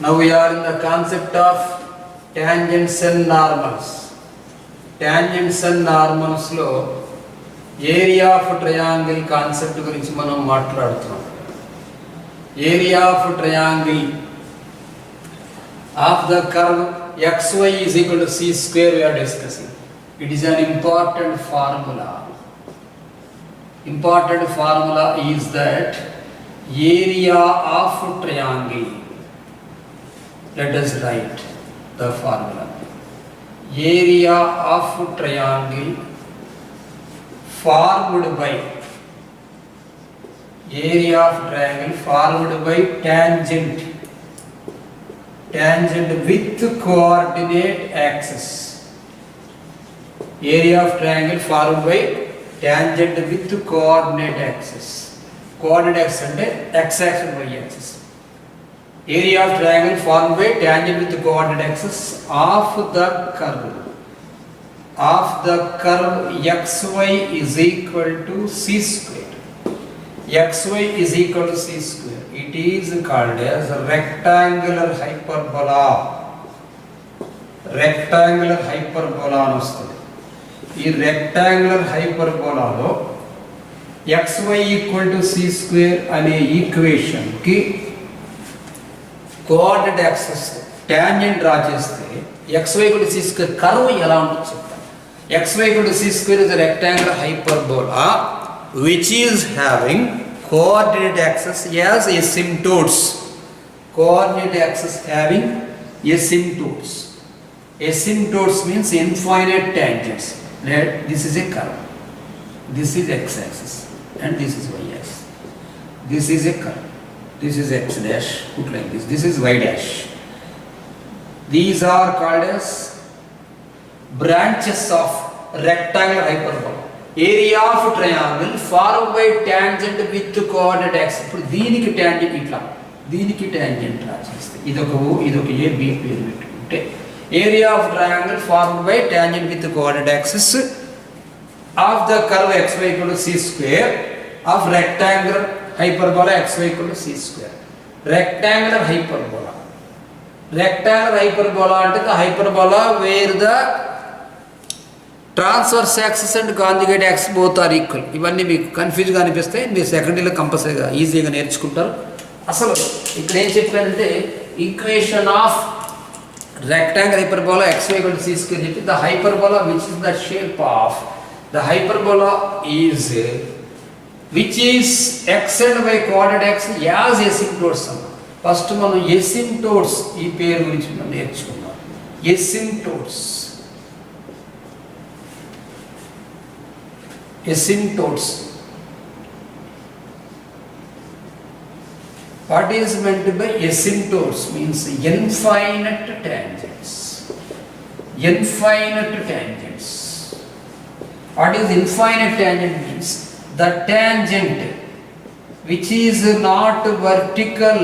Now we are in the concept of tangents and normals. Tangents and normals లో area of triangle concept గురించి మనం మాట్లాడుతున్నాం. Area of triangle of the curve xy is equal to c square we are discussing. It is an important formula. Important formula is that area of triangle. Let us write the formula. Area of triangle formed by tangent with coordinate axis. Area of triangle formed by tangent with coordinate axis. Coordinate axis ante x axis and y axis. Area of triangle formed by tangent with coordinate axis of the curve xy is equal to c square. Xy is equal to c square. It is called as rectangular hyperbola. Rectangular hyperbola అని వస్తుంది. ఈ rectangular hyperbola లో xy equal to c square అనే equation కి coordinate axis tangent draw చేస్తే xy equal to c square curve ఎలా ఉంటుందో చెప్తాను. xy equal to c square is a rectangular hyperbola which is having coordinate axis as asymptotes. Coordinate axis having asymptotes. Asymptotes means infinite tangents. This is a curve. This is x axis and this is y axis. This is a curve. This is x dash, put like this. This is y dash. These are called as branches of rectangular hyperbola. Area of triangle formed by tangent with coordinate axis. ఇప్పుడు దీనికి tangent ఇట్లా, దీనికి tangent రా చేస్తే ఇదొక a b పేరు పెట్టుకుంటే area of triangle formed by tangent with coordinate axis of the curve xy equal to c square of rectangular hyperbola xy equal to c square. Rectangular hyperbola అంటే the hyperbola where the transverse axis and conjugate axis both are equal. ఇవన్నీ మీకు కన్ఫ్యూజ్గా అనిపిస్తాయి, మీరు సెకండరీలో కంపల్సరీగా ఈజీగా నేర్చుకుంటారు. అసలు ఇక్కడ ఏం చెప్పానంటే equation of rectangle hyperbola xy equal to c square చెప్పి the hyperbola which is the shape of the hyperbola is which is x and y coordinate axis as asymptotes అన్న. ఫస్ట్ మనం ఎసిమ్టోట్స్ ఈ పేరు గురించి మనం నేర్చుకున్నాం. Asymptotes What is meant by asymptotes means infinite tangents. What is infinite tangent means? The tangent which is not vertical.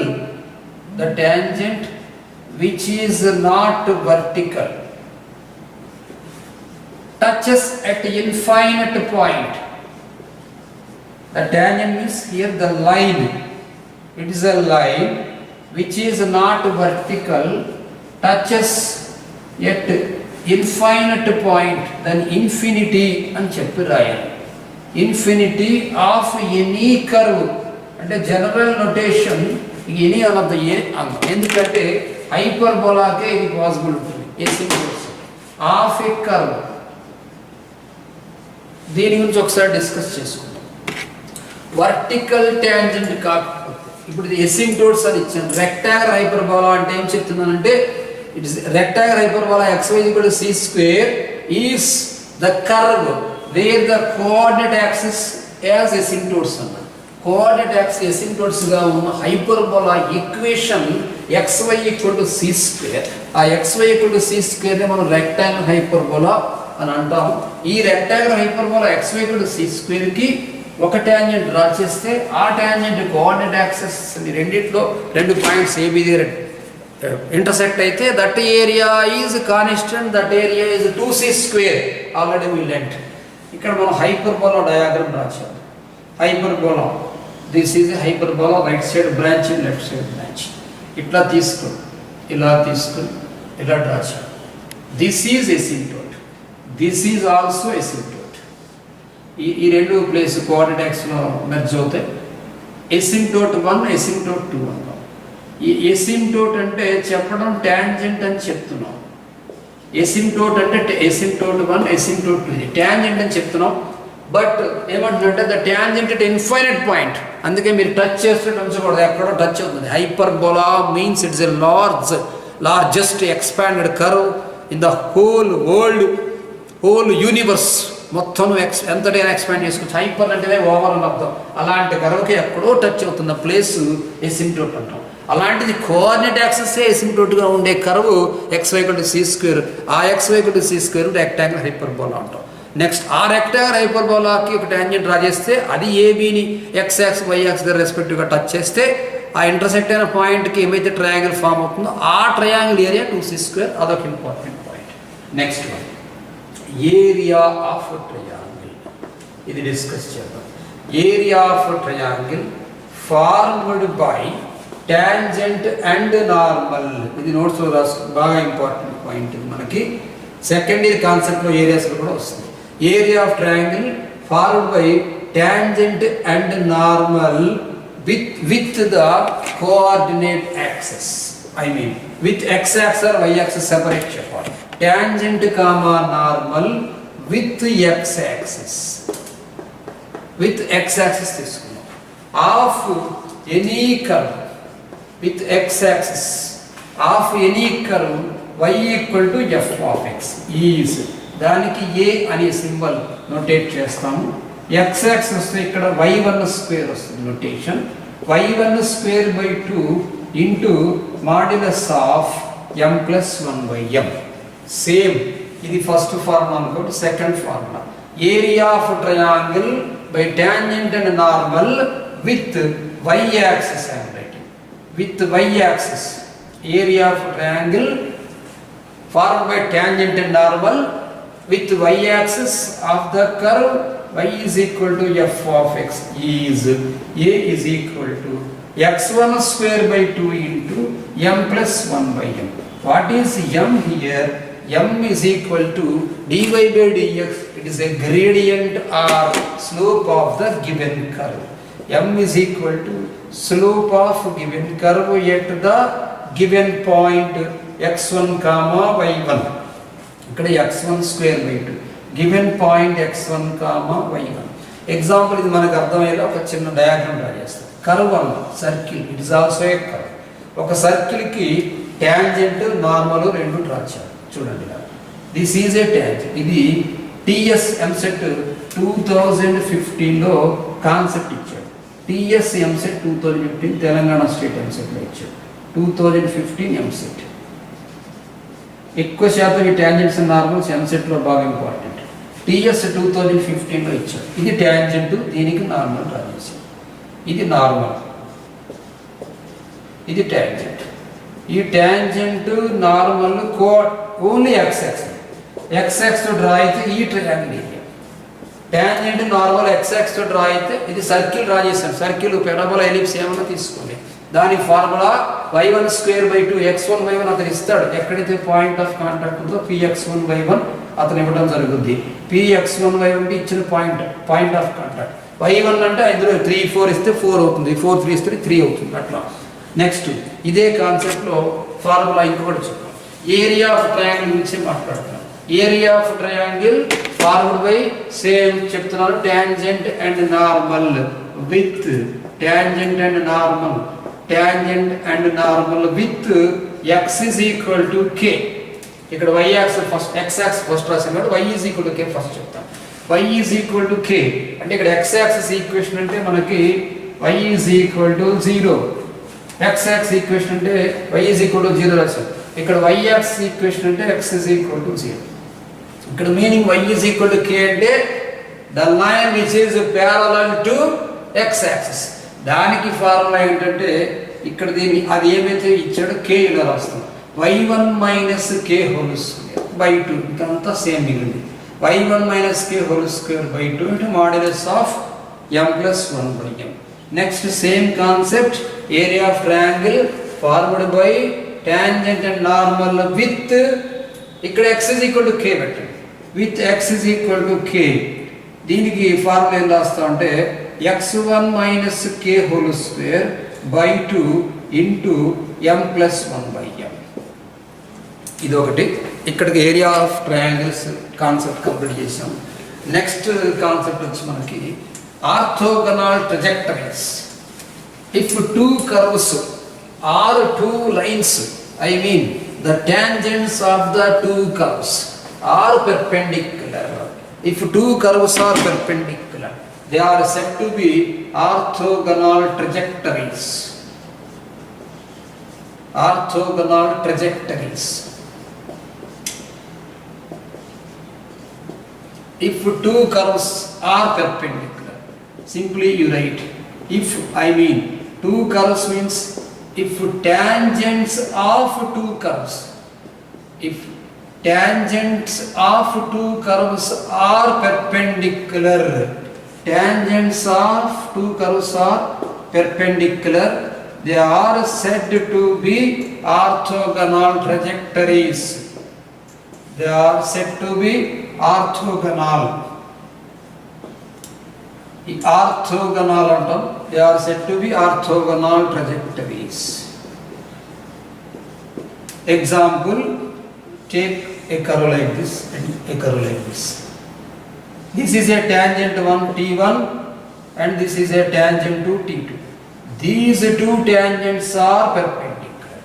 Touches at infinite point. The tangent means here the line. It is a line which is not vertical, touches at infinite point, then infinity అని చెప్పి రాయాలి. Infinity of any curve అంటే general notation any అనొద్దు, ఎందుకంటే హైపర్బోలాకే ఇది possible ఉంటుంది. Of A curve దీని గురించి ఒకసారి డిస్కస్ చేసుకుందాం. వర్టికల్ ట్యాంజెంట్ కాకపోతే ఇప్పుడు ఇది ఎసిమ్టోట్స్ అని ఇచ్చాను. రెక్టాంగులర్ హైపర్బోలా అంటే ఏం చెప్తున్నానంటే it is rectangular hyperbola xy equal to c square is the curve where the coordinate axis as asymptotes అన్న. కోఆర్డినేట్ యాక్సిస్ ఎసిమ్టోట్స్ గా ఉన్న hyperbola equation xy equal to c square. ఆ xy equal to c square ని మనం rectangular hyperbola అని అంటాం. ఈ rectangular hyperbola xy equal to c square కి ఒక టాంజెంట్ డ్రా చేస్తే ఆ టాంజెంట్ కోఆర్డినేట్ యాక్సిస్ రెండిట్లో రెండు పాయింట్స్ AB దగ్గర ఇంటర్సెక్ట్ అయితే that area is constant, that area is 2c square. Already we learnt. ఇక్కడ మనం హైపర్బోలా డయాగ్రామ్ రాశాం. Hyperbola, this is hyperbola, right side branch, left side branch. ఇట్లా తీసుకో ఇలా తీసుకుని ఇలా డ్రా చేయాలి. This is asymptote, this is also asymptote. ఈ రెండు ప్లేస్ కోఆర్డినేట్స్లో మెర్జ్ అవుతాయి. ఎసిమ్టోట్ 1, ఎసిమ్టోట్ 2 అంటాం. ఈ ఎసిమ్టోట్ అంటే చెప్పడం ట్యాంజెంట్ అని చెప్తున్నాం. ఎసిమ్టోట్ అంటే ఎసిమ్టోట్ 1, ఎసిమ్టోట్ 2 ట్యాంజెంట్ అని చెప్తున్నాం. బట్ ఏమంటుందంటే the tangent at infinite point. అందుకే మీరు టచ్ చేస్తే ఉంచకూడదు, ఎక్కడో టచ్ అవుతుంది. Hyperbola means it's a largest expanded curve in the whole world, whole universe మొత్తం ఎంతటైనా ఎక్స్పాండ్ చేసుకోవచ్చు. హైపర్ అంటేనే ఓవర్ అని అర్థం. అలాంటి కర్వ్కి ఎక్కడో టచ్ అవుతున్న ప్లేస్ ఎసిమ్టోట్ అంటాం. అలాంటిది కోఆర్డినేట్ యాక్సిస్ ఎసిమ్టోట్గా ఉండే కర్వ్ xy=c². ఆ xy=c² రెక్టాంగిల్ హైపర్బోలా అంటాం. నెక్స్ట్ ఆ రెక్టాంగిల్ హైపర్బోలాకి ఒక ట్యాంజెంట్ డ్రా చేస్తే అది ఏబీని x యాక్స్ y యాక్స్ దగ్గర రెస్పెక్టివ్గా టచ్ చేస్తే ఆ ఇంటర్సెక్ట్ అయిన పాయింట్కి ఏమైతే ట్రయాంగిల్ ఫామ్ అవుతుందో ఆ ట్రయాంగిల్ ఏరియా 2c². అదొక important point. Next one area of triangle. ఇది డిస్కస్ చేద్దాం. Area of triangle formed by tangent and normal. ఇది నోట్స్లో రాసుకో, బాగా ఇంపార్టెంట్ పాయింట్. మనకి సెకండ్ ఇయర్ కాన్సెప్ట్లో ఏరియాస్లో కూడా వస్తుంది. Area of triangle formed by tangent and normal with the coordinate axis. I mean with x axis or y axis separate చెప్పాలి. Tangent comma normal with x axis. With x axis తీసుకున్నాం. Of any curve with x axis of any curve y equal to f of x is. దానికి a అనే symbol notate చేస్తాము. x axis వస్తే ఇక్కడ y1² వస్తుంది notation. y1²/2 into modulus of m+1/m. Same ఇది first formula అనుకోండి. Second formula area of triangle by tangent and normal with y axis. I am writing with y axis. Area of triangle formed by tangent and normal with y axis of the curve y is equal to f of x is a is equal to x1²/2 into m+1/m. What is m here? M is equal to dy by dx. It is a gradient or slope of the given curve. M is equal to slope of given curve at the given point x1 comma y1. ఇక్కడ x1²/2 given point x1 comma y1. Example ఇది మనకు అర్థమయ్యేలా ఒక చిన్న diagram draw చేస్తాం. Curve అన్న circle, it is also a curve. ఒక సర్కిల్కి tangent normal రెండు డ్రా చేయాలి. చూడండి దిస్ ఈజ్ ఏ ట్యాంజెంట్. ఇది టిఎస్ ఎంసెట్ 2015లో కాన్సెప్ట్ ఇచ్చాడు. టిఎస్ ఎంసెట్ 2015 తెలంగాణ స్టేట్ ఎంసెట్లో ఇచ్చాడు. 2015 ఎంసెట్. ఎక్కువ శాతం ఈ ట్యాంజెంట్స్ అండ్ నార్మల్స్ ఎంసెట్లో బాగా ఇంపార్టెంట్. టిఎస్ 2015లో ఇచ్చాడు. ఇది ట్యాంజెంట్, దీనికి నార్మల్ డ్రా చేశాడు. ఇది నార్మల్, ఇది ట్యాంజెంట్. ఈ tangent normal only x axis draw అయితే ఈ triangle area. Tangent normal x axis draw అయితే ఇది సర్కిల్ డ్రా చేశాను. సర్కిల్ పెరాబోలా ఎలిప్స్ ఏమైనా తీసుకోండి. దాని ఫార్ములా y1²/2 x1y1 అతను ఇస్తాడు. ఎక్కడైతే పాయింట్ ఆఫ్ కాంటాక్ట్ ఉందో px1y1 అతను ఇవ్వడం జరుగుద్ది. px1y1 ఇచ్చిన పాయింట్ ఆఫ్ కాంటాక్ట్. y1 అంటే ఇందులో 3, 4 ఇస్తే 4 అవుతుంది, 4, 3 ఇస్తే 3 అవుతుంది. అట్లా నెక్స్ట్ ఇదే కాన్సెప్ట్లో ఫార్ములా ఇంకొకటి చెప్తాం. ఏరియా ఆఫ్ ట్రయాంగిల్ గురించి మాట్లాడుతున్నాం. Area of triangle forward by same చెప్తున్నారు tangent and normal with tangent and normal. Tangent and normal with x is equal to k. ఇక్కడ y axis first, x axis first రాసాం కాబట్టి y is equal to k first చెప్తాం. y is equal to k అంటే ఇక్కడ x axis equation అంటే మనకి y is equal to 0. x axis equation అంటే y is equal to 0 రాసాం. ఇక్కడ y axis ఈక్వేషన్ అంటే x is equal to 0. ఇక్కడ meaning y is equal to k అంటే the line which is parallel to x axis. దానికి formula ఏంటంటే ఇక్కడ దీన్ని అది ఏమైతే ఇచ్చాడో k ఇలా రాస్తాం. y1 - k² ఇదంతా సేమ్ మిగిలింది. y1 - k² into modulus of m+1/m. Next same concept area of triangle formed by tangent and normal with ఇక్కడ x is equal to k పెట్టండి. With x is equal to k. దీనికి formula ఏం రాస్తాం అంటే x1 minus k whole square by 2 into m plus 1 by m. ఇది ఒకటి. ఇక్కడికి area of triangles concept complete చేసాం. నెక్స్ట్ కాన్సెప్ట్ వచ్చి మనకి orthogonal trajectories. If two curves are two lines, I mean the tangents of the two curves are perpendicular. If two curves are perpendicular, they are said to be orthogonal trajectories. Orthogonal trajectories. If two curves are perpendicular, simply you write if, I mean two curves means if tangents of two curves, if tangents of two curves are perpendicular, tangents of two curves are perpendicular, they are said to be orthogonal trajectories. They are said to be orthogonal. Orthogonal antam, they are said to be orthogonal trajectories. Example, take a curve like this and a curve like this. This is a tangent 1 T1 and this is a tangent to T2. These two tangents are perpendicular.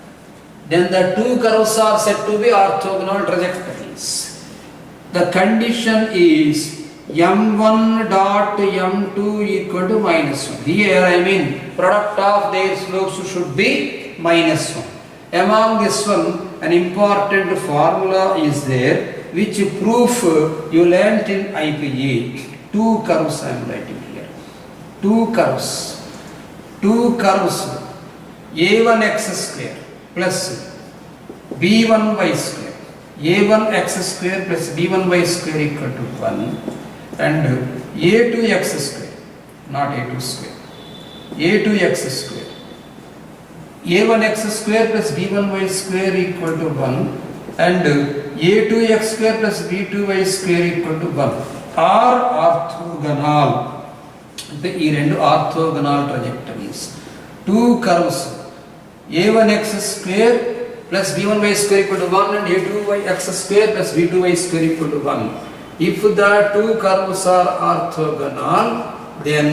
Then the two curves are said to be orthogonal trajectories. The condition is m1 dot m2 equal to minus 1. Here I mean product of their slopes should be minus 1. Among this one, an important formula is there which proof you learnt in IPA. Two curves I am writing here. Two curves a1x square plus b1y square. a1x square plus b1y square equal to 1. And a2x square, not a2 square, a2x square, a1x square plus b1y square equal to 1 and a2x square plus b2y square equal to 1 are orthogonal. అంటే ఈ రెండు orthogonal ట్రజెక్టరీస్. Two curves a1x square plus b1y square equal to 1 and a2x square plus b2y square equal to 1. If the two curves are orthogonal, then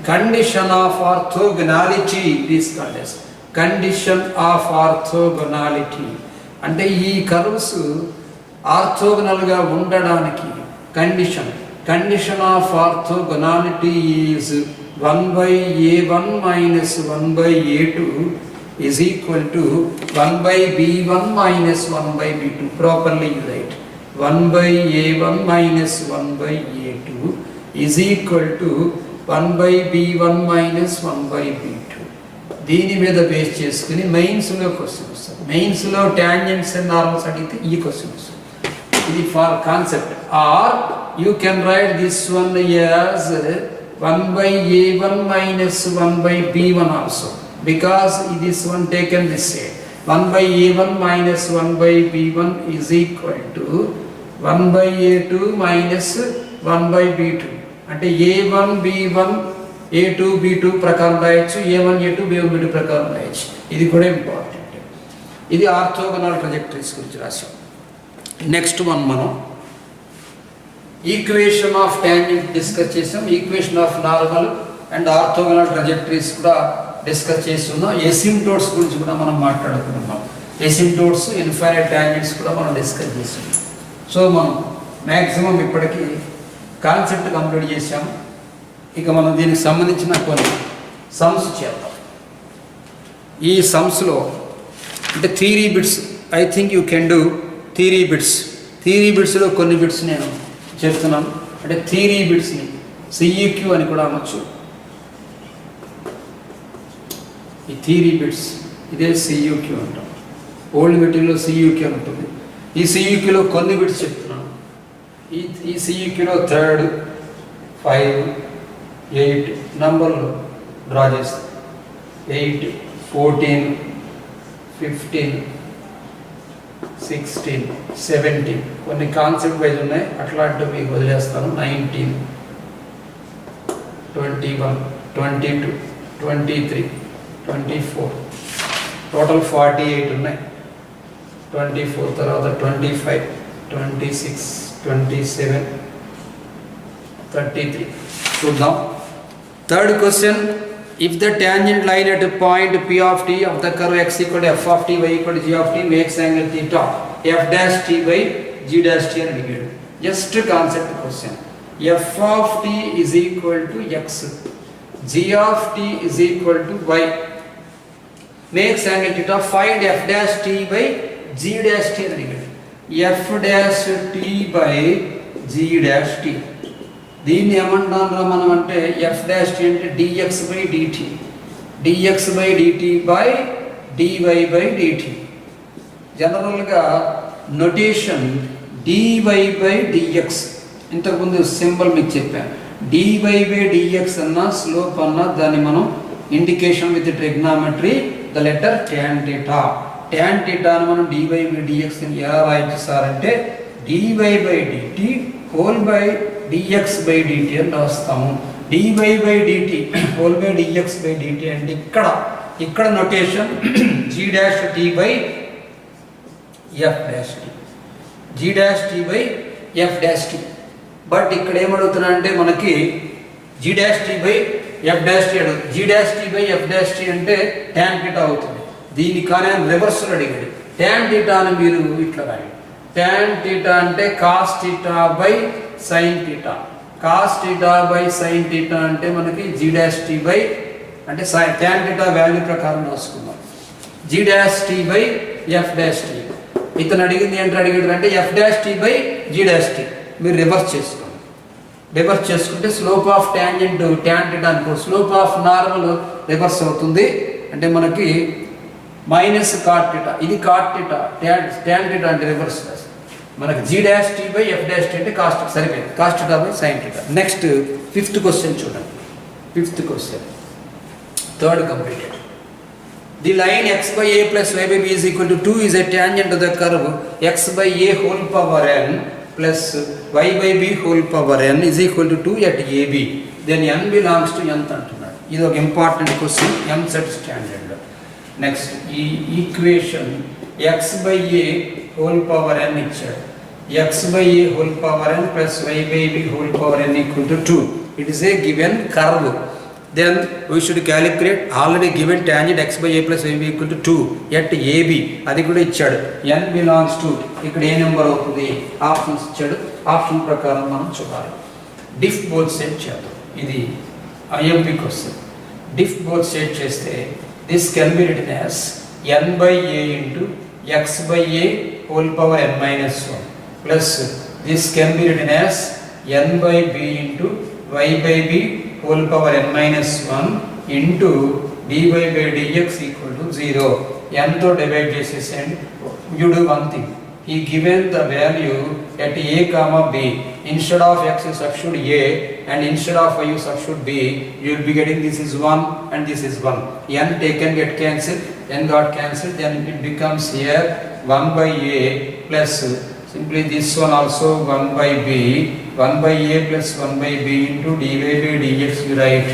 condition of orthogonality is called as condition of orthogonality. అంటే ఈ curves orthogonal గా ఉండడానికి condition of orthogonality is 1 by a1 minus 1 by a2 is equal to 1 by b1 minus 1 by b2. Properly you write 1 by a1 minus 1 by a2 is equal to 1 by b1 minus 1 by b2. దీని మీద base చేసుకుని మెయిన్స్లో question వస్తుంది. మెయిన్స్లో tangents and normals అడిగితే ఈ question వస్తుంది. ఇది for concept. Or you can write this one as 1 by a1 minus 1 by b1 also, because this one taken this way. 1 by a1 minus 1 by b1 is equal to 1 by a2 minus 1 by b2. అంటే a1 b1 a2 b2 ప్రకారం రాయొచ్చు, a1 a2 b1 b2 ప్రకారం రాయొచ్చు. ఇది కూడా important. ఇది orthogonal ట్రజెక్టరీస్ గురించి రాసాం. నెక్స్ట్ వన్ మనం ఈక్వేషన్ ఆఫ్ టాంజెంట్ డిస్కస్ చేసాం. Equation of normal and orthogonal ట్రజెక్టరీస్ కూడా డిస్కస్ చేస్తున్నాం. ఎసిమ్టోట్స్ గురించి కూడా మనం మాట్లాడుకుంటున్నాం. ఎసిమ్టోట్స్, ఇన్ఫైనైట్ టాంజెంట్స్ కూడా మనం డిస్కస్ చేస్తున్నాం. సో మనం మ్యాక్సిమం ఇప్పటికీ కాన్సెప్ట్ కంప్లీట్ చేసాం. ఇక మనం దీనికి సంబంధించిన కొన్ని సమ్స్ చేద్దాం. ఈ సమ్స్లో అంటే theory bits, I think you can do theory bits. Theory బిట్స్లో కొన్ని బిట్స్ నేను చెప్తున్నాను. అంటే థియరీ బిట్స్ని సిఈక్యూ అని కూడా అనొచ్చు. ఈ థియరీ బిట్స్ ఇదే సియూక్యూ అంటాం. ఓల్డ్ మెటీరియల్లో సియూక్యూ ఉంటుంది. ఈ సియూక్యూలో కొన్ని బిట్స్ చెప్తున్నాను. ఈ సియూక్యూలో 3, 5, 8 నంబర్లు డ్రా చేస్తాం. 8, 14, 15, 16, 17 కొన్ని కాన్సెప్ట్ వైజ్ ఉన్నాయి, అట్లాంటివి మీకు వదిలేస్తాను. 19, 21, 22, 23, 24 టోటల్ 48 ఉన్నాయి. 24 తర్వాత 25, 26, 27, 33 చూద్దాం. Third question, if the tangent line at a point P of t of the curve x equal to f of t y equal to g of t makes angle theta f dash t by g dash t అని అడిగాడు. Just concept question. f of t is equal to x, g of t is equal to y, makes angle theta, find f dash t by g dash t అని అడిగాడు. f dash t by g dash t దీన్ని ఏమంటారా మనం అంటే F dash T అంటే dx by dt, dx by dt by dy by dt. జనరల్గా notation dy by dx, ఇంతకుముందు symbol మీకు చెప్పాను. dy by dx అన్నా స్లోప్ అన్నా దాన్ని మనం indication with trigonometry the letter tan theta. tan theta అని మనం dy by dx ని ఎలా రాయొచ్చు సార్ అంటే dy by dt whole by dx by dt అని రాస్తాము. dy by dt whole by dx by dt అంటే ఇక్కడ notation g dash t by f dash t, g dash t by f dash t. But ఇక్కడ ఏమడుగుతున్నా అంటే మనకి g dash t by f dash t అడుగు. g dash t by f dash t అంటే tan theta అవుతుంది. దీన్ని కానీ reverse అడిగాడు. tan theta అని మీరు ఇట్లా రాయండి. tan theta అంటే cos theta by sin theta, cos theta by sin theta అంటే మనకి g dash t by అంటే tan theta వాల్యూ ప్రకారం రాసుకున్నాం. g dash t by f dash t. ఇతను అడిగింది ఏంటో అడిగాడు అంటే f dash t by g dash t. మీరు రివర్స్ చేసుకోండి. రివర్స్ చేసుకుంటే slope of tangent tan theta అనుకో, స్లోప్ ఆఫ్ నార్మల్ రివర్స్ అవుతుంది. అంటే మనకి మైనస్ cot theta, ఇది cot theta, tan theta అంటే రివర్స్ మనకి g dash t by f dash t అంటే కాస్ట్ సరిపోయింది, cos theta by sin theta. Next fifth question చూడండి. Fifth question third completed. The line x by a plus y by b is equal to 2 is a tangent to the curve x by a whole power n plus y by b whole power n is equal to 2 at ab. Then n belongs to nth అంటున్నాడు. ఇది ఒక important question, m set standard లో. Next ఈ equation x by a whole power n ఇచ్చాడు. x by a whole power n plus y by b whole power n equal to 2. It is a given curve. Then we should calculate already given tangent x by a plus y by equal to 2 at ab. అది కూడా ఇచ్చాడు. n belongs to ఇక్కడ ఏ number అవుతుంది options ఇచ్చాడు. Option ప్రకారం మనం చూడాలి. Diff both set చేద్దాం. ఇది IMP question. Diff both set చేస్తే this can be written as n by a into x by a whole power n minus 1 plus this can be written as n by b into y by b whole power n minus 1 into dy by dx equal to 0. n to divide చేసేసండి. You do one thing. He given the value at a comma b. Instead of x you substitute a and instead of y you substitute b. You will be getting this is 1 and this is 1. n taken get cancelled, n got cancelled, then it becomes here 1 by a plus simply this one also 1 by b, 1 by a plus 1 by b into dy by dx you write.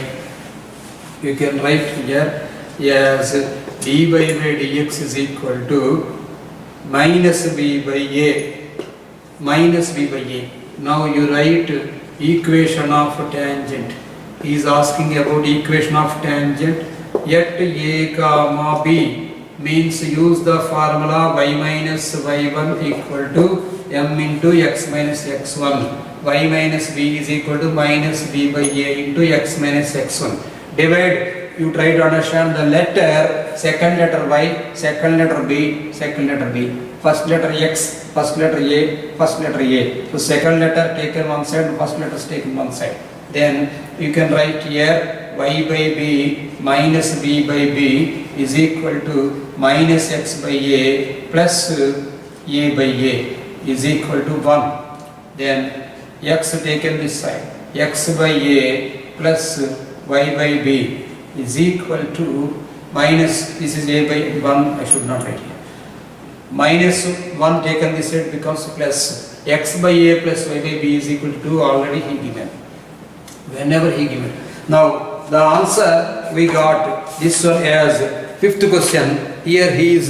You can write here as dy by dx is equal to minus b by a, minus b by a. Now you write equation of tangent. He is asking about equation of tangent at a comma b, means use the formula y minus y1 equal to m into x minus x1. Y minus b is equal to minus b by a into x minus x1. Divide. You try to understand the letter, second letter y, second letter b, second letter b, first letter x, first letter a, first letter a. So second letter taken one side, first letter is taken one side. Then you can write here y by b minus b by b is equal to minus x by a plus a by a is equal to 1. Then x taken this side, x by a plus y by b is equal to minus, this is a by 1, I should not write here, minus 1 taken this side becomes plus x by a plus y by b is equal to 2 already he given. Whenever he given. Now the answer we got this one as fifth question. Here he is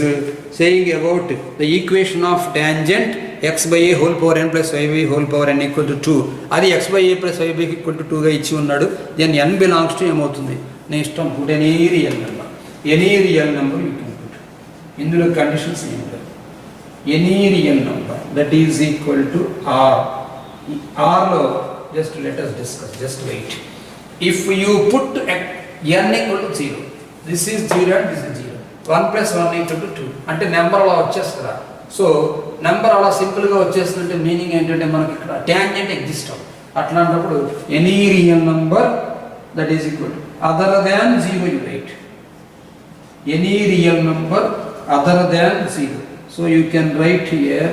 saying about the equation of tangent x by a whole power n plus y by whole power n equal to 2. అది x by a plus y by equal to 2 గా ఇచ్చి ఉన్నాడు. then n belongs to ఏమవుతుంది? నీ ఇష్టం, put any real number. Any real number you can put. ఇందులో conditions ఏమిటి? any real number that is equal to r. r లో just let us discuss, just wait. If you put n equal to 0, this is 0 and this is 0. 1 plus 1 equal to 2. అంటే number అలా వచ్చేస్తుందా? So number అలా సింపుల్గా వచ్చేస్తుందంటే meaning ఏంటంటే మనకి ఇక్కడ tangent exist అవ్వదు. అట్లాంటప్పుడు any real number that is equal to other than 0 you right. Any real number other than 0. So you can right here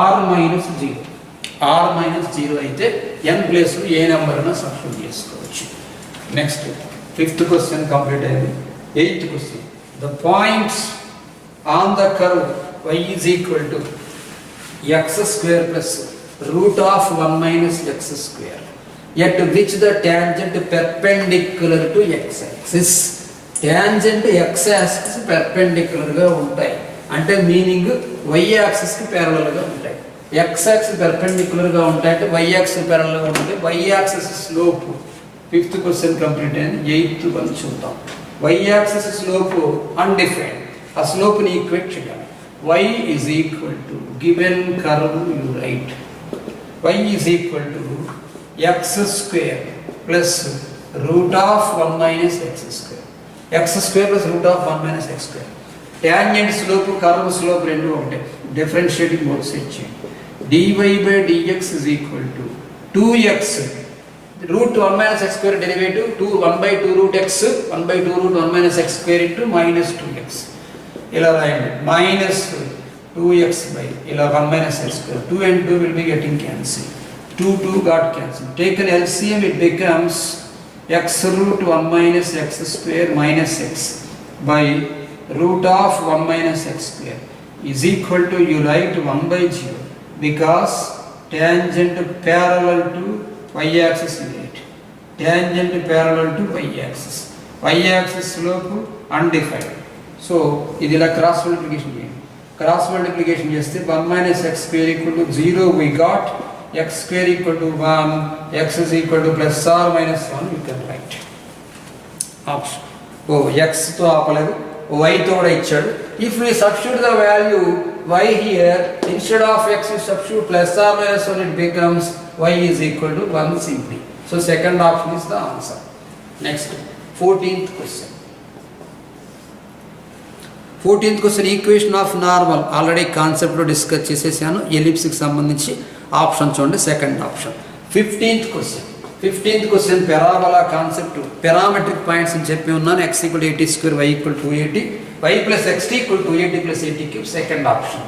r minus 0. r minus 0 అయితే n ప్లేస్ ఏ number అయినా substitute చేసుకోవచ్చు. Next fifth question complete అయింది. Eighth question, the points on the curve y is equal to x square plus root of 1 minus x square at which the tangent perpendicular to x axis. tangent x axis perpendicular గా ఉంటాయి అంటే meaning y axis కి parallel గా ఉంటాయి. x axis perpendicular గా ఉంటాయి అంటే y axis parallel గా ఉంటాయి. y axis slope fifth question complete అయింది. ఎయిత్ వన్ చూద్దాం. y axis slope undefined. ఆ స్లోప్ ని ఈక్వేట్ చేయాలి. y is equal to given curve you write y is equal to x square plus root of 1 minus x square. x square plus root of 1 minus x square. tangent slope curve slope రెండు ఒకటే. Differentiating mode set చేయండి. dy by dx is equal to 2x root 1 minus x square derivative 1 by 2 root x 1 by 2 root 1 minus x square into minus 2x. ఇలా రాయండి. minus 2x by ఇలా 1 minus x square. 2 and 2 will be getting cancelled. 2 got cancelled. Taken LCM it becomes x root 1 minus x square minus x by root of 1 minus x square is equal to you write 1 by 0 because tangent parallel to y-axis unit. Tangent parallel to y-axis. Y-axis slope undefined. So ఇది ఇలా cross multiplication చేయండి. Cross multiplication చేస్తే 1 minus x square equal to 0 we got. x square equal to 1. x is equal to plus or minus 1 you can write. Option. x తో ఆపలేదు, y తో కూడా ఇచ్చాడు. If we substitute the value y here, instead of x we substitute plus or minus 1 it becomes y is equal to 1 simply. So second option is the answer. Next 14th question. 14th question, equation of normal already కాన్సెప్ట్లో discuss చేసేసాను. ఎలిప్స్కి సంబంధించి option చూడండి, second option. 15th question parabola concept, parametric points అని చెప్పి ఉన్నాను. x equal 80 square, y equal 280, y plus xt equal 280 plus 80 cube. Second option.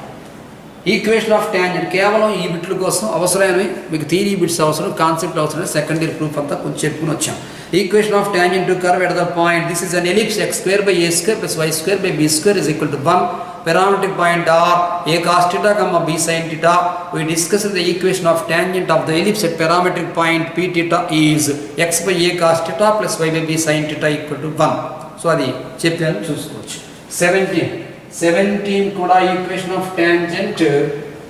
Equation of tangent కేవలం ఈ బిట్ల కోసం అవసరమైనవి, మీకు థియరీ బిట్స్ అవసరం, కాన్సెప్ట్ అవసరం, సెకండ్ ఇయర్ ప్రూఫ్ అంతా కొంచెం చెప్పుకుని వచ్చాం. Equation of tangent to curve at the point this is an ellipse x square by a square plus y square by b square is equal to 1. parametric point r a cos theta comma b sin theta. We discussed the equation of tangent of the ellipse at parametric point p theta is x by a cos theta plus y by b sin theta equal to 1. So అది చెప్పాను, చూసుకోవచ్చు. 17 కూడా equation of tangent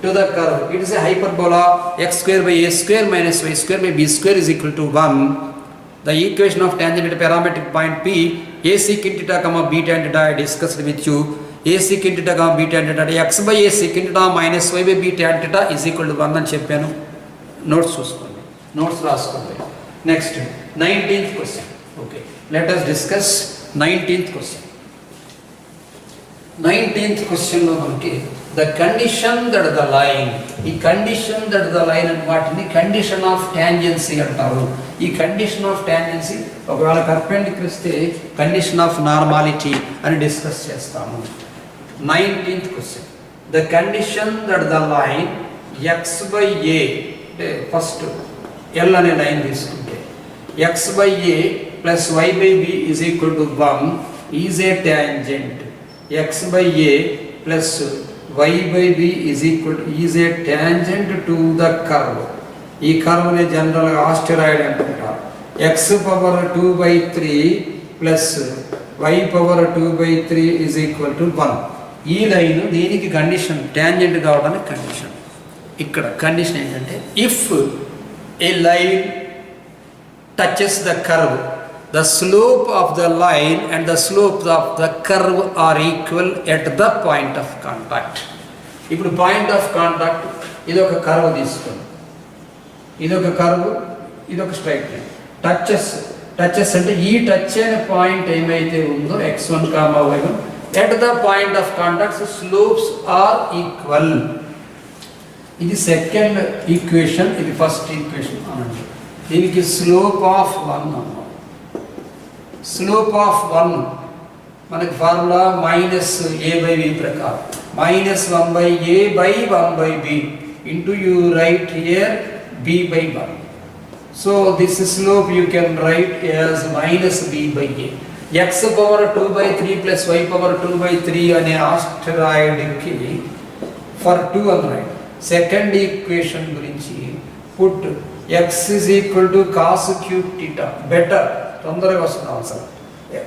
to the curve. It is a hyperbola x square by a square minus y square by b square is equal to 1. The equation of tangent at parametric point p a secant theta comma b tan theta I discussed with you. a secant theta comma b tan theta x by a secant theta minus y by b tan theta is equal to 1 అని చెప్పాను. Notes చూసుకోండి, notes రాసుకోండి. Next 19th question. Okay, let us discuss 19th question. 19th క్వశ్చన్లో మనకి the condition that the line, ఈ condition that the line అని వాటిని condition of ట్యాంజెన్సీ అంటారు. ఈ కండిషన్ ఆఫ్ ట్యాంజెన్సీ ఒకవేళ పర్పెండిక్యులర్ ఇస్తే కండిషన్ ఆఫ్ నార్మాలిటీ అని డిస్కస్ చేస్తాము. 19th question, the condition that the line X by A, అంటే ఫస్ట్ ఎల్ అనే లైన్ తీసుకుంటే X by A plus Y by B is equal to 1 is a tangent. X by A plus y by b is equal to is a tangent to the curve. ఈ curve ని general గా asteroid అంటారు. x power 2/3 plus y power 2/3 is equal to 1. ఈ line దీనికి condition tangent కావడానికి condition. ఇక్కడ condition ఏంటంటే if A line touches the curve, the slope of the line and the slope of the curve are equal at the point of contact. ఇప్పుడు point of contact ఇది ఒక curve తీసుకోండి, ఇది ఒక curve, ఇది ఒక స్ట్రైట్ లైన్. టచెస్ అంటే ఈ టచ్ అయిన పాయింట్ ఏమైతే ఉందో x1, y1 at the point of contact slopes are equal. ఇది సెకండ్ ఈక్వేషన్, ఇది ఫస్ట్ ఈక్వేషన్ అనండి. దీనికి స్లోప్ ఆఫ్ 1 అన్నాం. స్లోప్ ఆఫ్ 1 మనకి ఫార్ములా -a/b ప్రకారం -1/a/1/b into you right here b/1. So this slope you can right as -b/a. x power 2/3 plus y power 2/3 అనే ఆస్టెరాయిడ్కి for 2 అని right. Second equation గురించి put x is equal to cos cube theta. Better, తొందరగా వస్తుంది answer.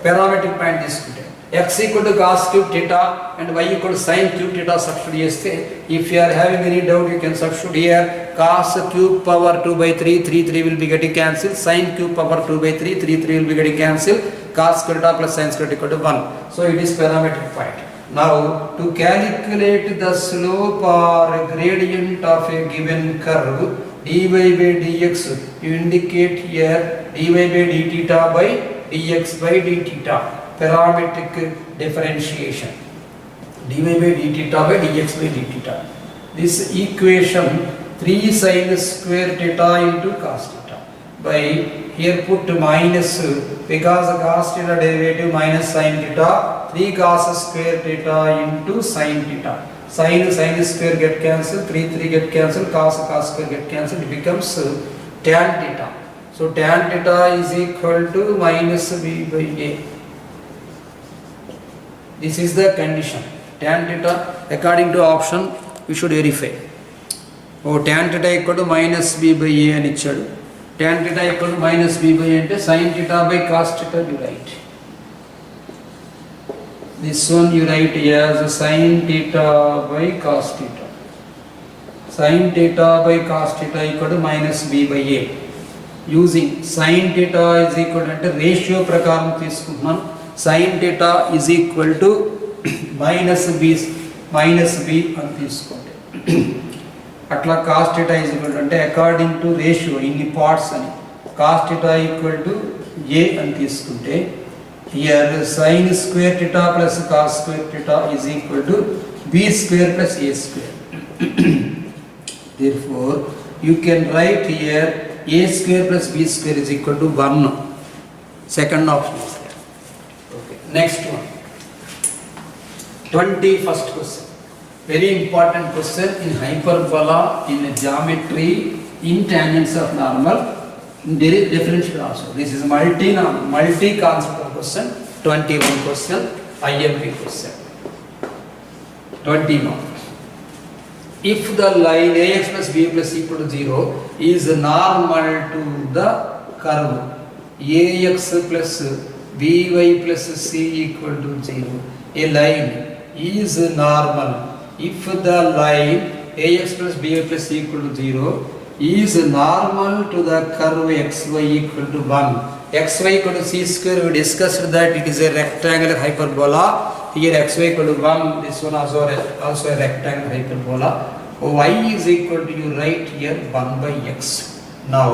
Parametric point తీసుకుంటే x equal to cos cube theta and y equal to sin cube theta substitute చేస్తే, if you are having any doubt you can substitute here. Cos cube power 2/3, 3 will be getting cancelled. Sin cube power 2/3, 3 will be getting cancelled. Cos square theta plus sin square equal to 1. So it is parametric point. Now to calculate the slope or gradient of a given curve dy by dx, you indicate here dy by d theta by dx by d theta. Parametric differentiation. dy by d theta by dx by d theta. This equation 3 sin square theta into cos theta by here put minus, because cos theta derivative minus sin theta, 3 cos square theta into sin theta. Sin square get cancelled, 3 get cancelled, cos square get cancelled, it becomes tan theta. So tan theta is equal to -b/a. This is the condition. Tan theta according to option we should verify. Oh, tan theta equal to -b/a అని ఇచ్చాడు. Tan theta equal to -b/a అంటే sin theta by cos theta you write. This one you write as sin theta by cos theta. Sin theta by cos theta equal to -b/a. Using sin theta is equal to అంటే ratio ప్రకారం తీసుకుంటున్నాను. Sin theta is equal to -b అని తీసుకోండి. అట్లా cos theta is equal to అంటే according to ratio ఇన్ని parts అని cos theta equal to a అని తీసుకుంటే here sin square theta plus cos square theta is equal to b square plus a square. Therefore you can write here a square plus b square is equal to 1. Second option is there. Okay, next one, 21st question. Very important question in hyperbola, in geometry, in tangents of normal, in differential also. This is multi-concept question. 21 question, IMP question. 21. If the line ax plus b plus equal to 0 is normal to the curve ax plus by plus c equal to 0, a line is normal if the line ax plus by plus equal to 0 is normal to the curve xy equal to 1. Xy equal to c square, we discussed that it is a rectangular hyperbola. Here xy equal to 1, this one also a rectangular hyperbola. Y is equal to, you write here 1/x. Now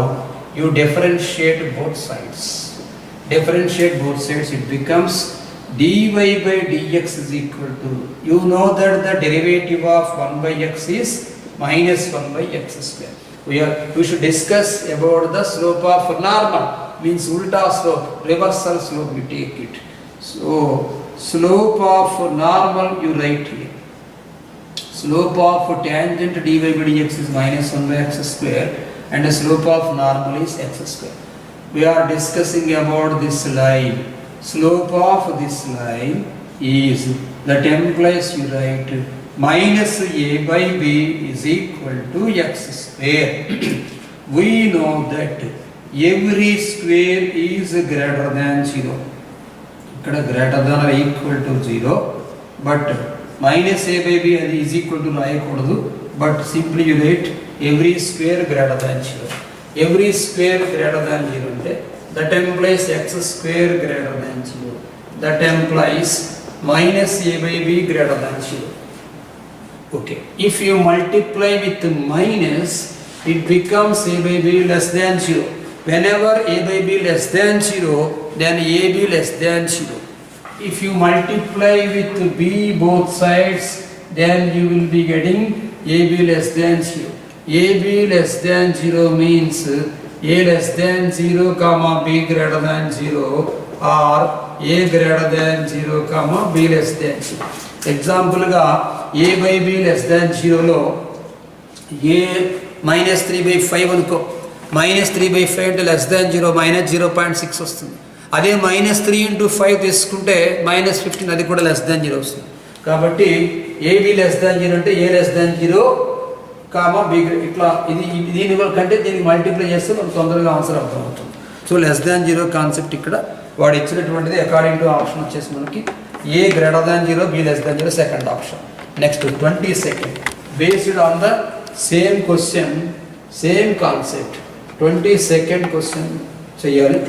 you differentiate both sides. Differentiate both sides, it becomes dy by dx is equal to, you know that the derivative of 1/x is -1/x square. We should discuss about the slope of normal, means ulta slope, reversal slope we take it. So slope of normal you write here. Slope of tangent dy by dx is -1/x square and the slope of normal is x square. We are discussing about this line. Slope of this line is, that implies you write minus a by b is equal to x square. We know that every square is greater than 0. ఇక్కడ greater than or equal to 0, but minus a by b is equal to రాయకూడదు, but simply you write every square greater than 0. Every square greater than 0 అంటే that implies x square greater than 0. That implies minus a by b greater than 0. Okay, if you multiply with minus, it becomes a by b less than 0. Whenever a by b less than 0, then ab less than 0. If you multiply with b both sides, then you will be getting ab less than 0. ab less than 0 means a less than 0 comma b greater than 0, or a greater than 0 comma b less than 0. Example ga a by b less than 0 లో a minus 3 by 5 అనుకో, minus 3 by 5 అంటే less than 0 minus 0.6 వస్తుంది. అదే minus 3 into 5 తీసుకుంటే minus 15, అది కూడా less than 0 వస్తుంది. కాబట్టి ab less than 0 అంటే a less than 0 comma b, ఇట్లా ఇది దీని కంటే దీనికి మల్టిప్లై చేస్తే మనకు తొందరగా ఆన్సర్ అర్థమవుతుంది. సో లెస్ దాన్ 0 కాన్సెప్ట్ ఇక్కడ వాడు ఇచ్చినటువంటిది అకార్డింగ్ టు ఆప్షన్ వచ్చేసి మనకి a greater than 0, b less than 0, second option. Next 22nd, based on the same question, same concept, 22nd question చేయాలి.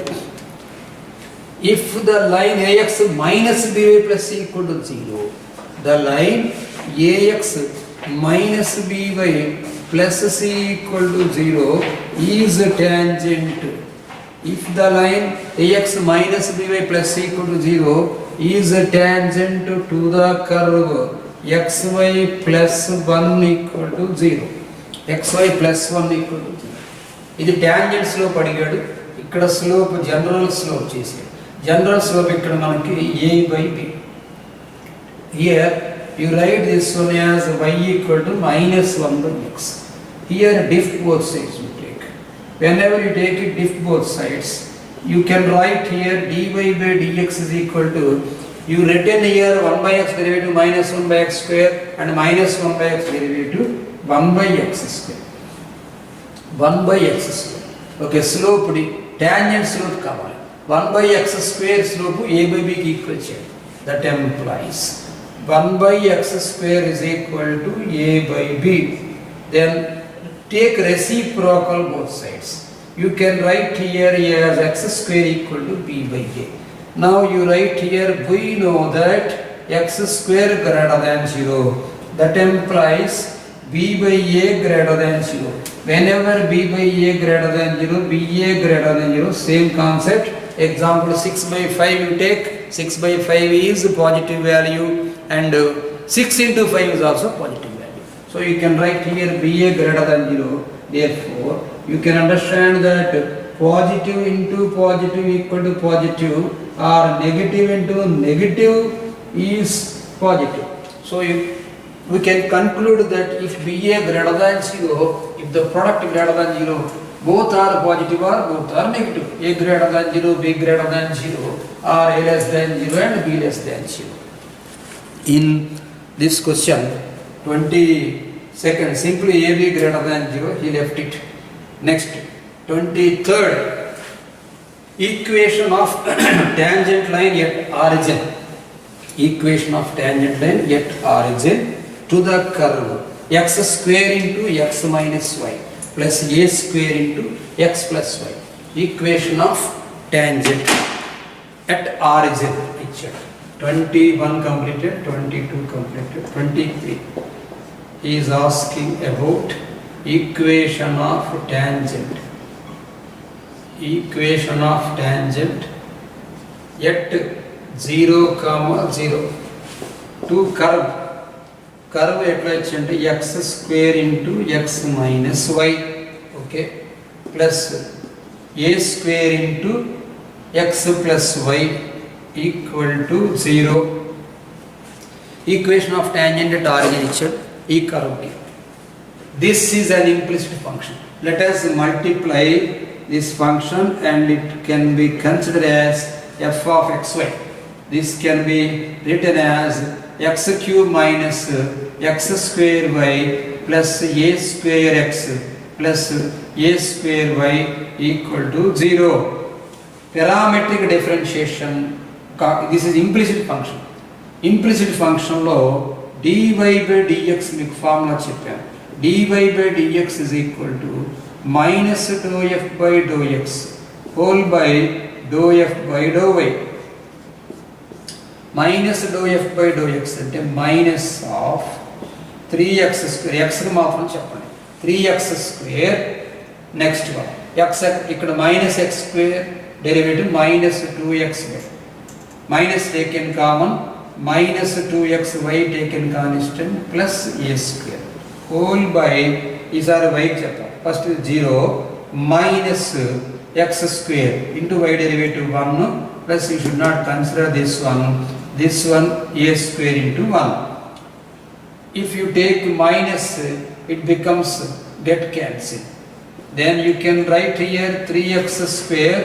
ఇఫ్ ద లైన్ ax minus by plus equal to 0, the line ax minus by plus c equal to 0 is tangent. If the line ax minus by plus c equal to 0 is tangent to the curve xy plus 1 equal to 0, xy plus 1 equal to 0. ఇది tangent slope అడిగాడు, ఇక్కడ slope general slope చేసాడు. General slope ఇక్కడ మనకి a by b. Here you write this one as y equal to minus 1 by x. Here diff both sides you take. Whenever you take it diff both sides, you can write here dy by dx is equal to, you written here 1 by x derivative minus 1 by x square and minus 1 by x derivative 1 by x square. 1 by x square. Okay, slope di tangent slope కావాలి. 1 by x square slope a by b కి equal చేయాలి. That implies 1 by x square is equal to a by b. Then take reciprocal both sides. You can write here a as x square equal to b by a. Now you write here, we know that x square greater than 0. That implies b by a greater than 0. Whenever b by a greater than 0, ba greater than 0, same concept. Example 6 by 5 you take, 6 by 5 is positive value and 6 into 5 is also positive value. So you can write here ba greater than 0. Therefore you can understand that positive into positive equal to positive, or negative into negative is positive. So we can conclude that if ba greater than 0, if the product greater than 0, both are positive or both are negative. A greater than 0, b greater than 0, or a less than 0 and b less than 0. In this question 22nd, simply ab greater than 0, he left it. Next 23rd, equation of tangent line at origin. Equation of tangent line at origin to the curve x square into x minus y plus a square into x plus y. Equation of tangent at origin. 21 completed, 22 completed, 23. He is asking about equation of tangent. Equation of tangent at 0, 0 to curve. Curve ఎట్లా ఇచ్చింటే x square into x minus y, okay, plus a square into x plus y equal to 0. Equation of tangent at origin ఇచ్చాడు ఈ curve కి. This is an implicit function. Let us multiply this function and it can be considered as f of xy. This can be written as x cube minus x square y plus a square x plus a square y equal to 0. Parametric differentiation, this is implicit function. Implicit function లో dy by dx మీకు formula చెప్పాను. dy by dx is equal to minus dou f by dou x whole by dou f by dou y. Minus dou f by dou x అంటే minus of 3x square, x కి మాత్రం చెప్పండి, 3x square, next one x ఇక్కడ minus x square derivative minus 2xy, minus taken common, minus 2xy taken constant plus a square whole by ఈసారి y చెప్తాం, first 0 minus x square into y derivative 1 plus you should not consider this one a square into 1. If you take minus, it becomes get cancel. Then you can write here 3x square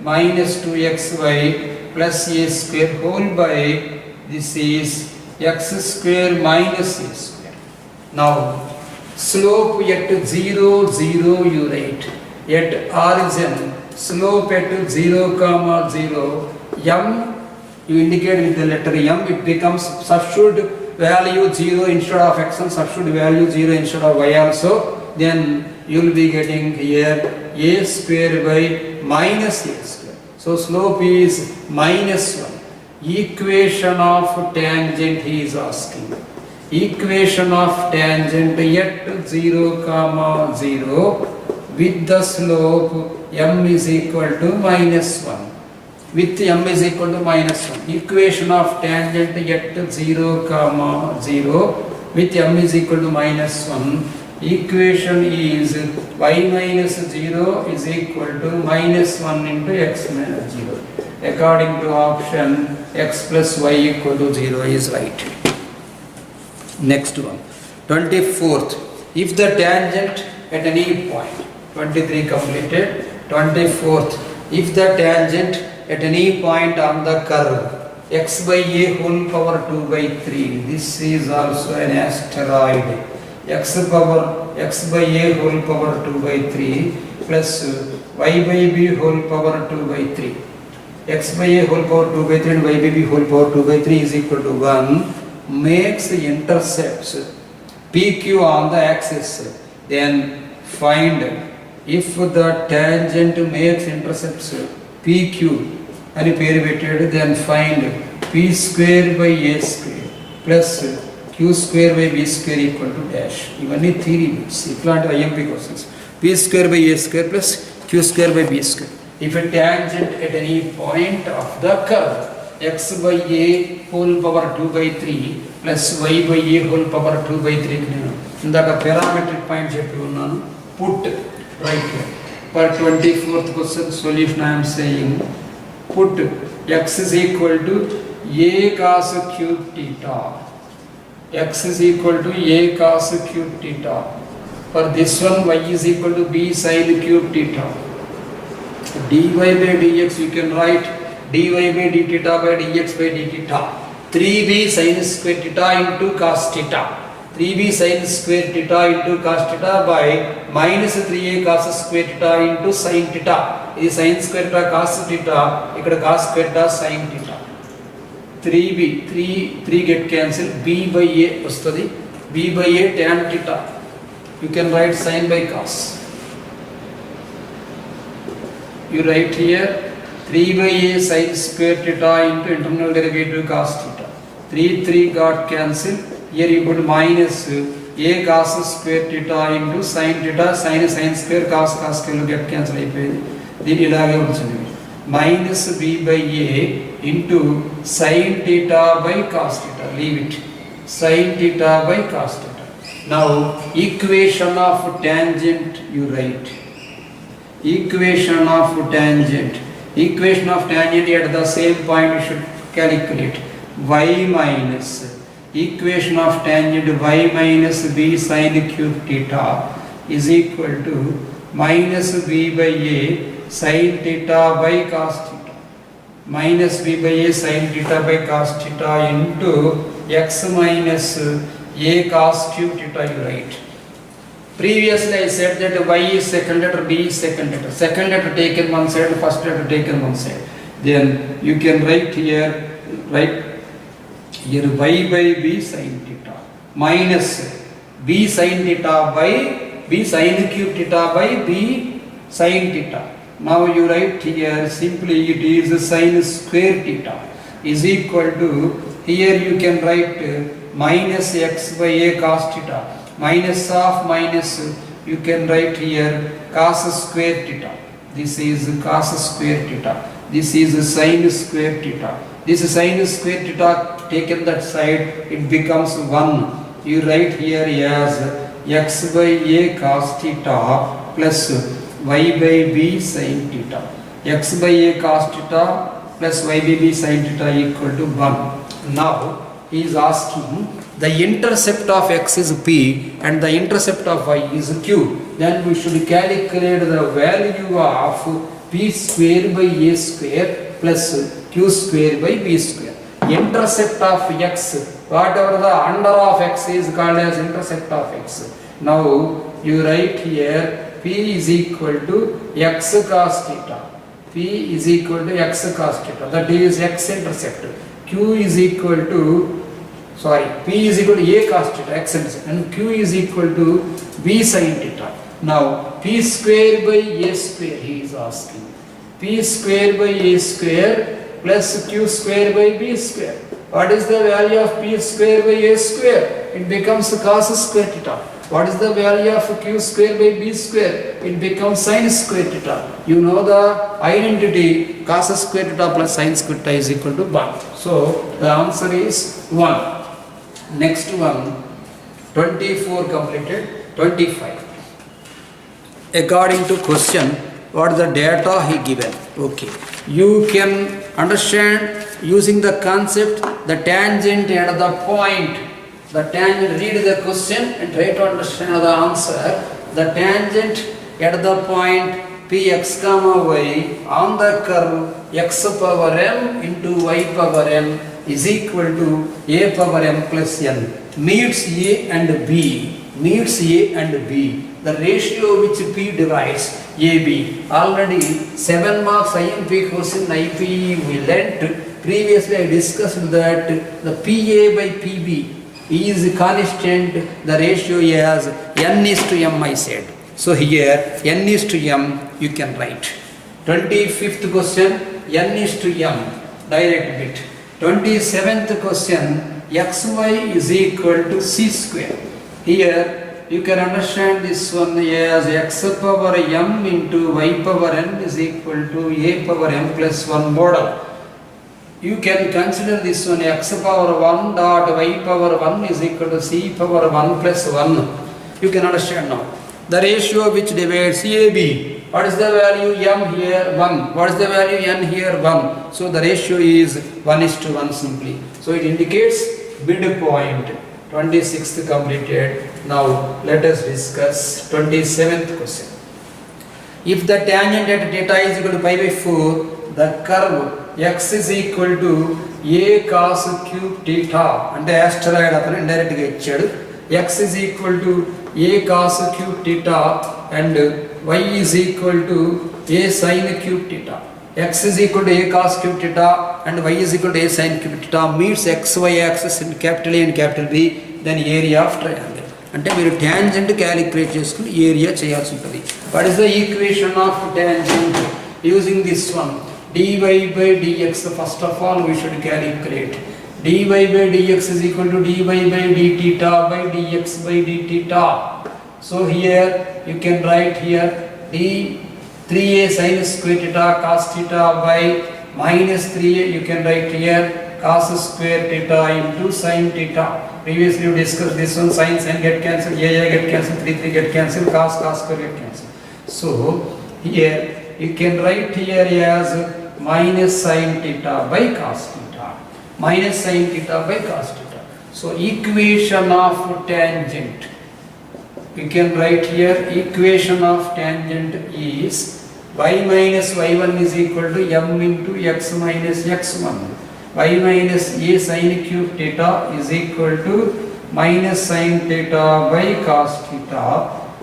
minus 2xy plus a square whole by this is x square minus a square. Now slope at 0 0 you write, at origin slope at 0 comma 0 m you indicate with the letter m, it becomes substitute value 0 instead of x and substitute value 0 instead of y also, then you will be getting here a square by minus a square. So slope is minus 1. Equation of tangent he is asking. Equation of tangent at 0 comma 0 with the slope m is equal to minus 1. With m is equal to minus 1. Equation of tangent at 0 comma 0 with m is equal to minus 1. Equation is y minus 0 is equal to minus 1 into x minus 0. According to option, x plus y equal to 0 is right. Next one, 24th. If the tangent at any point, 23 completed, 24th. If the tangent at any point on the curve x by a whole power 2 by 3, this is also an asteroid. X by a whole power 2 by 3 plus y by b whole power 2 by 3. X by a whole power 2 by 3 and y by b whole power 2 by 3 is equal to 1 makes the intercepts PQ on the axis. Then find if the tangent makes intercepts PQ అని పేరు పెట్టాడు, then find p square by a square plus q square by b square equal to dash. ఇవన్నీ theory bits, ఇట్లాంటి IMP questions. p square by a square plus q square by b square. If a tangent at any point of the curve x by a whole power 2 by 3 plus y by a whole power 2 by 3 నేను ఇందాక parametric point చెప్పి ఉన్నాను, put right here. For 24th question solution I am saying put x is equal to a cos cube theta. X is equal to a cos cube theta. For this one y is equal to b sin cube theta. dy by dx you can write dy by d theta by dx by d theta. 3b sin square theta into cos theta. 3b sin square theta into cos theta by minus 3a cos square theta into sin theta. ఇది sin square theta cos theta, ఇక్కడ cos square theta sin theta. 3b 3 get cancel, b by a వస్తుంది, b by a tan theta. You can write sin by cos. You write here 3 by a sin square theta into internal derivative cos theta. 3 got cancel. Here you put minus a cos square theta into sin theta, sin square cos square get cancel అయిపోయింది. దీన్ని ఇలాగే ఉంచండి, minus b by a into sin theta by cos theta. Leave it, sin theta by cos theta. Now equation of tangent you write. Equation of tangent at the same point you should calculate y minus equation of tangent y minus b sin cube theta is equal to minus b by a sin theta by cos theta, minus b by a sin theta by cos theta into x minus a cos cube theta you write. Previously I said that y is second letter, b is second letter. Second letter taken one side, first letter taken one side. Then you can write here y by b sin theta minus b sin theta by b sin cube theta by b sin theta. Now you write here simply it is sin square theta is equal to, here you can write minus x by a cos theta minus of minus, you can write here cos square theta. This is cos square theta. This is sin square theta. This sin square theta taken that side, it becomes 1. You write here as x by a cos theta plus y by b sin theta. X by a cos theta plus y by b sin theta equal to 1. Now he is asking the intercept of x is p and the intercept of y is q. Then we should calculate the value of p square by a square plus q square by b square. Intercept of x, whatever the under of x is called as intercept of x. Now you write here p is equal to x cos theta. P is equal to x cos theta, that is x intercept. Q is equal to, P is equal to a cos theta, x intercept, and Q is equal to b sin theta. Now p square by a square he is asking. P square by a square plus q square by b square. What is the value of p square by a square? It becomes cos square theta. What is the value of q square by b square? It becomes sin square theta. You know the identity, cos square theta plus sin square theta is equal to 1. So the answer is 1. Next one, 24 completed, 25. According to question, what is the data he given? Okay. You can understand using the concept, the tangent at the point. The tangent, read the question and try to understand the answer. The tangent at the point px comma y on the curve x power m into y power m is equal to a power m plus n meets a and b. Meets a and b. The ratio which p divides ab. Already 7 marks IMP question IP we learnt. Previously I discussed that the PA by PB is constant, the ratio is n is to m I said. So here n is to m you can write. 25th question n is to m direct bit. 27th question xy is equal to c square. Here you can understand this one as x power m into y power n is equal to a power m plus 1 model. You can consider this one x power 1 dot y power 1 is equal to c power 1 plus 1. You can understand now. The ratio which divides AB. What is the value m here? 1. What is the value n here? 1. So the ratio is 1 is to 1 simply. So it indicates midpoint. 26th completed. Now let us discuss 27th question. If the tangent at theta is equal to pi by 4, the curve x is equal to a cos cube theta అంటే asteroid అతను indirect గా ఇచ్చాడు. X is equal to a cos cube theta and y is equal to a sin cube theta. X is equal to a cos cube theta and y is equal to a sin cube theta meets xy axis in capital A and capital B, then area of triangle. అంటే మీరు tangent calculate చేసుకుని area చేయాల్సి ఉంటుంది. What is the equation of tangent? Using this one, dy by dx, first of all we should calculate. Dy by dx is equal to dy by d theta by dx by d theta. So here you can write here d 3a sin square theta cos theta by minus 3a, you can write here cos square theta into sin theta. Previously we discussed this one, sin get cancelled, a get cancelled, 3 get cancelled, cos square get cancelled. So here you can write here as minus sin theta by cos theta. Minus sin theta by cos theta. So equation of tangent. You can write here equation of tangent is y minus y1 is equal to m into x minus x1. Y minus a sin cube theta is equal to minus sin theta by cos theta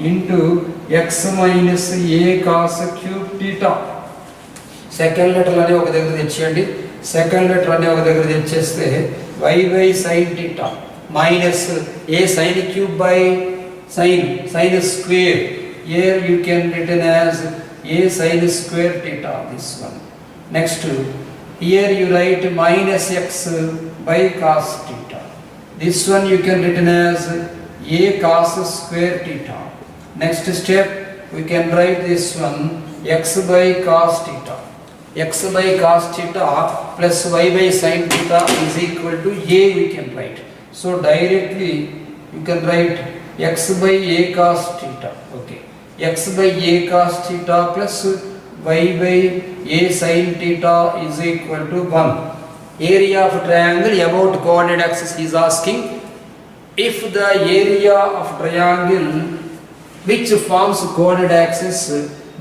into x minus a cos cube theta. Second letter అనే ఒక దగ్గర తెచ్చేయండి. Second letter అనే ఒక దగ్గర తెచ్చేస్తే y by sin theta minus a sin cube by sin square. Here you can written as a sin square theta, this one. Next, here you write minus x by cos theta. This one you can written as a cos square theta. Next step, we can write this one x by cos theta. X by cos theta plus y by sin theta is equal to a, we can write. So directly you can write x by a cos theta. Okay, x by a cos theta plus y by a sin theta is equal to 1. Area of triangle about coordinate axis is asking. If the area of triangle which forms coordinate axis,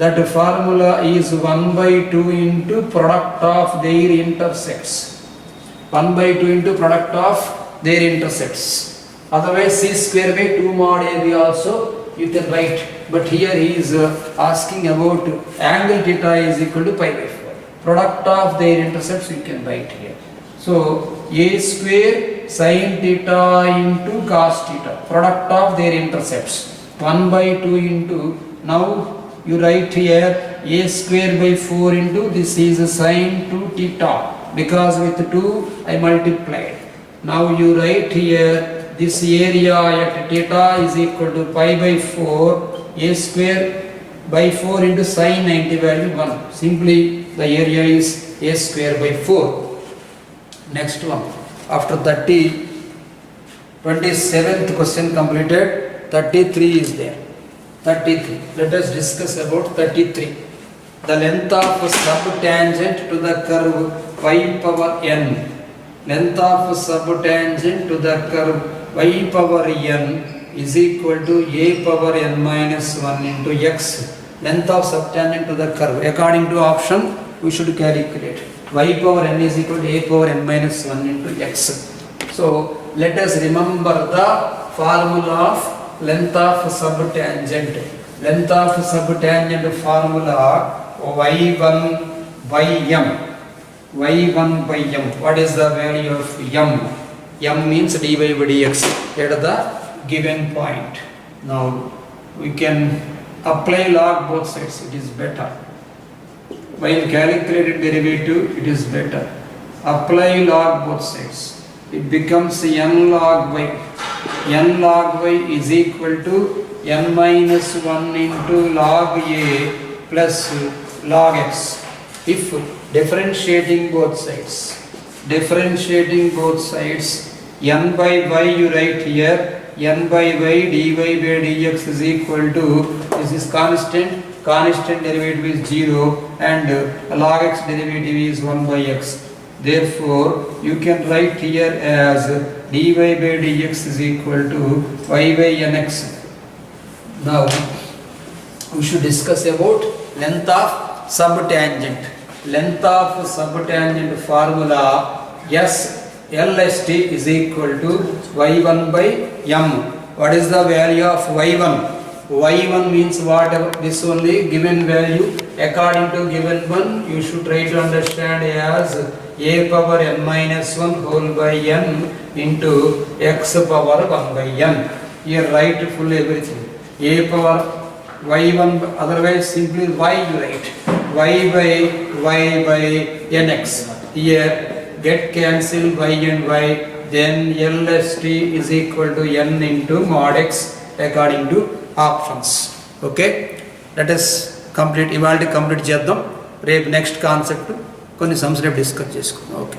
that formula is 1 by 2 into product of their intersects. 1 by 2 into product of their intersects. Otherwise c square by 2 mod area also you can write. But here he is asking about angle theta is equal to pi by 4. Product of their intercepts you can write here. So a square sin theta into cos theta, product of their intercepts, 1 by 2 into, now you write here a square by 4 into, this is sin 2 theta, because with 2 I multiplied. Now you write here this area at theta is equal to pi by 4, a square by 4 into sin 90 value 1. Simply the area is a square by 4. Next one, after 27th question completed, 33 is there. 33. Let us discuss about 33. The length of subtangent to the curve y power n. Length of subtangent to the curve y power n is equal to a power n minus 1 into x. Length of subtangent to the curve. According to option, we should calculate. Y power n is equal to a power n minus 1 into x. So let us remember the formula of length of subtangent. Length of subtangent formula y1 by m. y1 by m. What is the value of m? M means dy by dx at the given point. Now we can apply log both sides. It is better. While calculated derivative, it is better. Apply log both sides. It becomes n log y. N log y is equal to n minus 1 into log a plus log x. If differentiating both sides, n by y you write here, n by y dy by dx is equal to, this is constant derivative is 0 and log x derivative is 1 by x. Therefore you can write here as dy by dx is equal to y by nx. Now we should discuss about length of subtangent. Length of subtangent formula LST is equal to y1 by m. What is the value of y1? y1 means whatever, this only given value. According to given one, you should try to understand as a power n minus 1 whole by n into x power 1 by n. Here write full everything. A power y1, otherwise simply y you write. y by nx. Here get cancel y and y, then LST is equal to n into mod x according to options. Okay, let us complete ఇవాళ complete చేద్దాం. రేపు next concept కొన్ని sums రేపు discuss చేసుకుందాం. Okay.